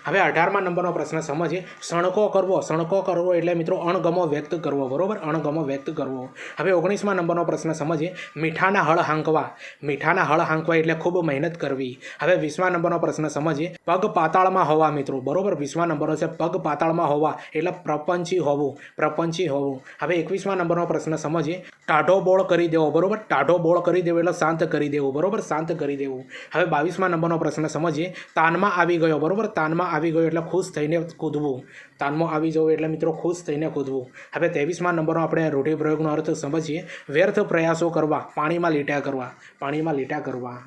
હવે 18મા નંબરનો પ્રશ્ન સમજીએ. સણકો કરવો. સણકો કરવો એટલે મિત્રો અણગમો વ્યક્ત કરવો. બરોબર, અણગમો વ્યક્ત કરવો. હવે 19મા નંબરનો પ્રશ્ન સમજીએ. મીઠાના હળ હાંકવા. મીઠાના હળ હાંકવા એટલે ખૂબ મહેનત કરવી. હવે 20મા નંબરનો પ્રશ્ન સમજીએ. પગ પાતાળમાં હોવા મિત્રો. બરોબર, 20મા નંબરનો છે પગ પાતાળમાં હોવા એટલે પ્રપંચી હોવું. પ્રપંચી હોવું. હવે 21મા નંબરનો પ્રશ્ન સમજીએ. ટાઢો બોળ કરી દેવો. બરોબર, ટાઢો બોળ કરી દેવો એટલે શાંત કરી દેવું. બરોબર, શાંત કરી દેવું. હવે 22મા નંબરનો પ્રશ્ન સમજીએ. તાનમાં આવી ગયો. બરોબર, તાનમાં આવી ગયો એટલે ખુશ થઈને કૂદવું. તાનમાં આવી જવું એટલે મિત્રો ખુશ થઈને કૂદવું. હવે 23મા નંબરનો આપણે રૂઢિપ્રયોગનો અર્થ સમજીએ. વ્યર્થ પ્રયાસો કરવા, પાણીમાં લીટા કરવા. પાણીમાં લીટા કરવા.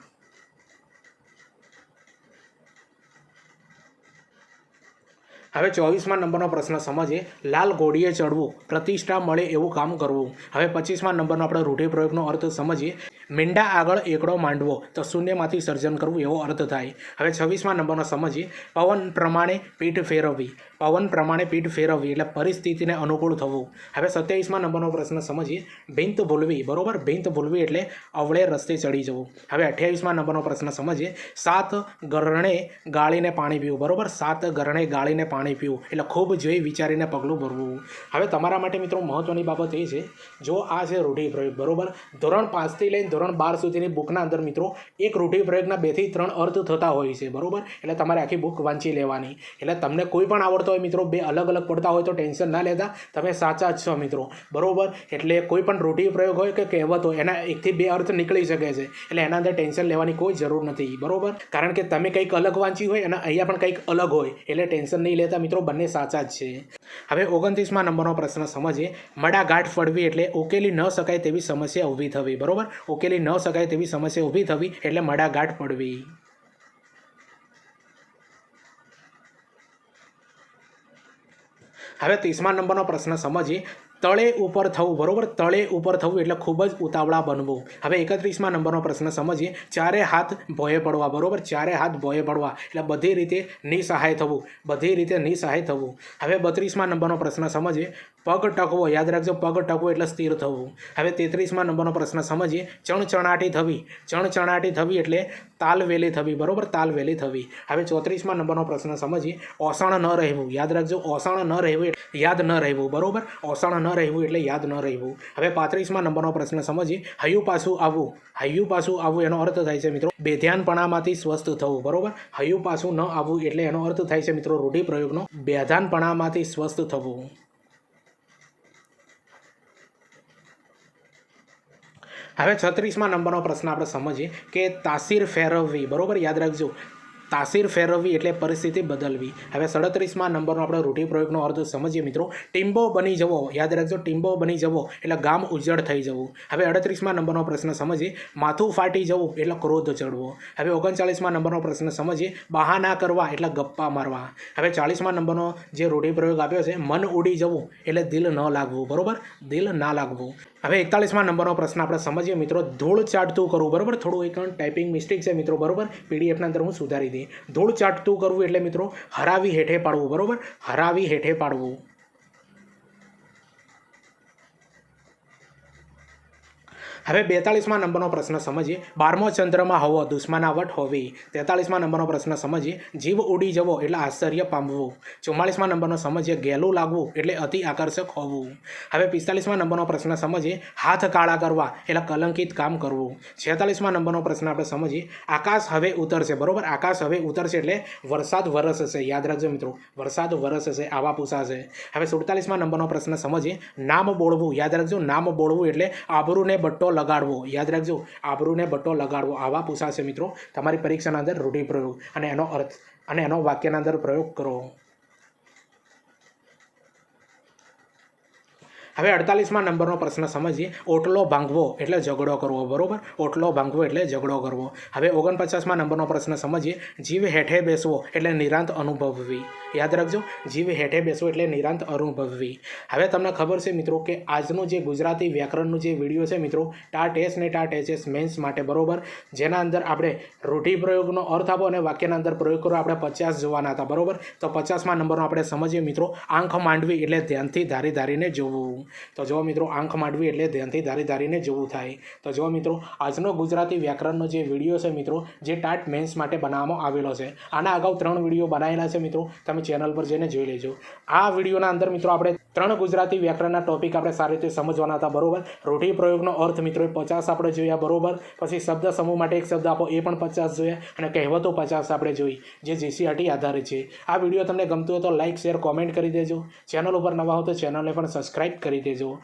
હવે 24મા નંબરનો પ્રશ્ન સમજીએ. લાલ ઘોડીએ ચડવું, પ્રતિષ્ઠા મળે એવું કામ કરવું. હવે 25મા નંબરનો આપણે રૂઢિપ્રયોગનો અર્થ સમજીએ. મીંડા આગળ એકડો માંડવો તો શૂન્યમાંથી સર્જન કરવું એવો અર્થ થાય. હવે 26મા નંબરનો સમજીએ. પવન પ્રમાણે પીઠ ફેરવવી. પવન પ્રમાણે પીઠ ફેરવવી એટલે પરિસ્થિતિને અનુકૂળ થવું. હવે 27મા નંબરનો પ્રશ્ન સમજીએ. ભીંત ભૂલવી. બરોબર, ભીંત ભૂલવી એટલે અવળે રસ્તે ચડી જવું. હવે 28મા નંબરનો પ્રશ્ન સમજીએ. 7 ગરણે ગાળીને પાણી પીવું. બરોબર, 7 ગરણે ગાળીને પાણી પીવું એટલે ખૂબ જોઈ વિચારીને પગલું ભરવું. હવે તમારા માટે મિત્રો મહત્વની બાબત એ છે, જો આ છે રૂઢિપ્રયોગ. બરોબર, ધોરણ 5 થી લઈને ધોરણ 12 સુધીની બુકના અંદર મિત્રો એક રૂઢિપ્રયોગના 2 થી 3 અર્થ થતા હોય છે. બરોબર, એટલે તમારે આખી બુક વાંચી લેવાની. એટલે તમને કોઈ પણ આવડતો હોય મિત્રો, 2 અલગ અલગ પડતા હોય તો ટેન્શન ના લેતા, તમે સાચા જ છો મિત્રો. બરોબર, એટલે કોઈ પણ રૂઢિપ્રયોગ હોય કે કહેવત હોય એના 1 થી 2 અર્થ નીકળી શકે છે. એટલે એના અંદર ટેન્શન લેવાની કોઈ જરૂર નથી. બરોબર, કારણ કે તમે કંઈક અલગ વાંચી હોય અને અહીંયા પણ કંઈક અલગ હોય એટલે ટેન્શન નહીં લેતા મિત્રો, બંને સાચા જ છે. હવે 29મા નંબરનો પ્રશ્ન સમજીએ. મડાગાંઠ ફળવી એટલે ઉકેલી ન શકાય તેવી સમસ્યા ઊભી થવી. બરોબર, ઉકેલી ન શકાય તેવી સમસ્યા ઊભી થવી એટલે મડાગાંઠ પડવી. હવે 30મા નંબરનો પ્રશ્ન સમજીએ. તળે ઉપર થવું. બરોબર, તળે ઉપર થવું એટલે ખૂબ જ ઉતાવળા બનવું. હવે 31મા નંબરનો પ્રશ્ન સમજીએ. ચારે હાથ ભોયે પડવા. બરોબર, ચારે હાથ ભોયે પડવા એટલે બધી રીતે નિસહાય થવું. બધી રીતે નિસહાય થવું. હવે 32મા નંબરનો પ્રશ્ન સમજીએ. પગ ટકવો, યાદ રાખજો, પગ ટકવો એટલે સ્થિર થવું. હવે 33મા નંબરનો પ્રશ્ન સમજીએ. ચણચણાટી થવી, ચણચણાટી થવી એટલે તાલવેલી થવી, બરોબર, તાલવેલી થવી. હવે 34મા નંબરનો પ્રશ્ન સમજીએ. ઓસણ ન રહેવું, યાદ રાખજો, ઓસણ ન રહેવું એટલે યાદ ન રહેવું, બરોબર, ઓસણ ન રહેવું એટલે યાદ ન રહેવું. હવે 35મા નંબરનો પ્રશ્ન સમજીએ. હૈયું પાછું આવવું, હૈયું પાછું આવવું એનો અર્થ થાય છે મિત્રો બેધ્યાનપણામાંથી સ્વસ્થ થવું, બરોબર. હૈયું પાછું ન આવવું એટલે એનો અર્થ થાય છે મિત્રો રૂઢિપ્રયોગનો બેધાનપણામાંથી સ્વસ્થ થવું. હવે 36મા નંબરનો પ્રશ્ન આપણે સમજીએ કે તાસીર ફેરવવી, બરોબર, યાદ રાખજો, તાસીર ફેરવવી એટલે પરિસ્થિતિ બદલવી. હવે 37મા નંબરનો આપણે રૂઢિપ્રયોગનો અર્થ સમજીએ મિત્રો. ટીમ્બો બની જવો, યાદ રાખજો, ટીમ્બો બની જવો એટલે ગામ ઉજ્જડ થઈ જવું. હવે 38મા નંબરનો પ્રશ્ન સમજીએ. માથું ફાટી જવું એટલે ક્રોધ ચડવો. હવે 39મા નંબરનો પ્રશ્ન સમજીએ. બહાના કરવા એટલે ગપ્પા મારવા. હવે 40મા નંબરનો જે રૂઢિપ્રયોગ આપ્યો છે, મન ઉડી જવું એટલે દિલ ન લાગવું, બરોબર, દિલ ના લાગવું. હવે 41મા નંબરનો પ્રશ્ન આપણે સમજીએ મિત્રો. ધૂળ ચાટતું કરવું, બરોબર, થોડું એક ટાઈપિંગ મિસ્ટેક છે મિત્રો, બરોબર, પીડીએફના અંદર હું સુધારી દઈએ. ધૂળ ચાટતું કરવું એટલે મિત્રો હરાવી હેઠે પાડવું, બરોબર, હરાવી હેઠે પાડવું. હવે 42મા નંબરનો પ્રશ્ન સમજીએ. 12મો ચંદ્રમાં હોવો, દુશ્મનાવટ હોવી. 43મા નંબરનો પ્રશ્ન સમજીએ. જીવ ઉડી જવો એટલે આશ્ચર્ય પામવું. 44મા નંબરનો સમજીએ. ગેલું લાગવું એટલે અતિ આકર્ષક હોવું. હવે 45મા નંબરનો પ્રશ્ન સમજીએ. હાથ કાળા કરવા એટલે કલંકિત કામ કરવું. 46મા નંબરનો પ્રશ્ન આપણે સમજીએ. આકાશ હવે ઉતરશે, બરોબર, આકાશ હવે ઉતરશે એટલે વરસાદ વરસશે, યાદ રાખજો મિત્રો, વરસાદ વરસશે, આવા પૂછાશે. હવે 47મા નંબરનો પ્રશ્ન સમજીએ. નામ બોલવું, યાદ રાખજો, નામ બોલવું એટલે આબરૂને બટ્ટો લગાડવો, યાદ રાખજો, આબરૂને બટ્ટો લગાડવો, આવા પૂછાશે મિત્રો તમારી પરીક્ષાના અંદર રૂઢિપ્રયોગ અને એનો અર્થ અને એનો વાક્યના અંદર પ્રયોગ કરો. હવે 48મા નંબરનો પ્રશ્ન સમજીએ. ઓટલો ભાંગવો એટલે ઝઘડો કરવો, બરોબર, ઓટલો ભાંગવો એટલે ઝઘડો કરવો. હવે 49મા નંબરનો પ્રશ્ન સમજીએ. જીવ હેઠે બેસવો એટલે નિરાંત અનુભવવી, યાદ રાખજો, જીવ હેઠે બેસવો એટલે નિરાંત અનુભવવી. હવે તમને ખબર છે મિત્રો કે આજનું જે ગુજરાતી વ્યાકરણનું જે વિડીયો છે મિત્રો, ટાટ એસ ને ટાટ એચએસ મેન્સ માટે, બરોબર, જેના અંદર આપણે રૂઢિપ્રયોગનો અર્થ આપો અને વાક્યના અંદર પ્રયોગ કરો, આપણે 50 જોવાના હતા, બરોબર. તો 50મા નંબરનો આપણે સમજીએ મિત્રો. આંખ માંડવી એટલે ધ્યાનથી ધારી ધારીને જોવું. તો જો મિત્રો, આંખ માંડવી એટલે ધ્યાનથી ધારી ધારીને જોવું થાય. તો જો મિત્રો, આજનો ગુજરાતી વ્યાકરણનો જે વિડીયો છે મિત્રો, જે ટાટ મેન્સ માટે બનાવવામાં આવેલો છે, આના અગાઉ 3 વિડીયો બનાવેલા છે મિત્રો, તમે ચેનલ પર જઈને જોઈ લેજો. આ વિડીયોના અંદર મિત્રો આપણે 3 ગુજરાતી વ્યાકરણના ટોપિક આપણે સારી રીતે સમજવાના હતા, બરોબર. રૂઢિપ્રયોગનો અર્થ મિત્રો 50 આપણે જોયા, બરોબર. પછી શબ્દ સમૂહ માટે એક શબ્દ આપો, એ પણ 50 જોયા, અને કહેવતો 50 આપણે જોઈ, જે જીસીઆરટી આધારિત છે. આ વિડીયો તમને ગમતું હોય તો લાઇક, શેર, કોમેન્ટ કરી દેજો. ચેનલ ઉપર નવા હો તો ચેનલને પણ સબસ્ક્રાઇબ કરી દેજો.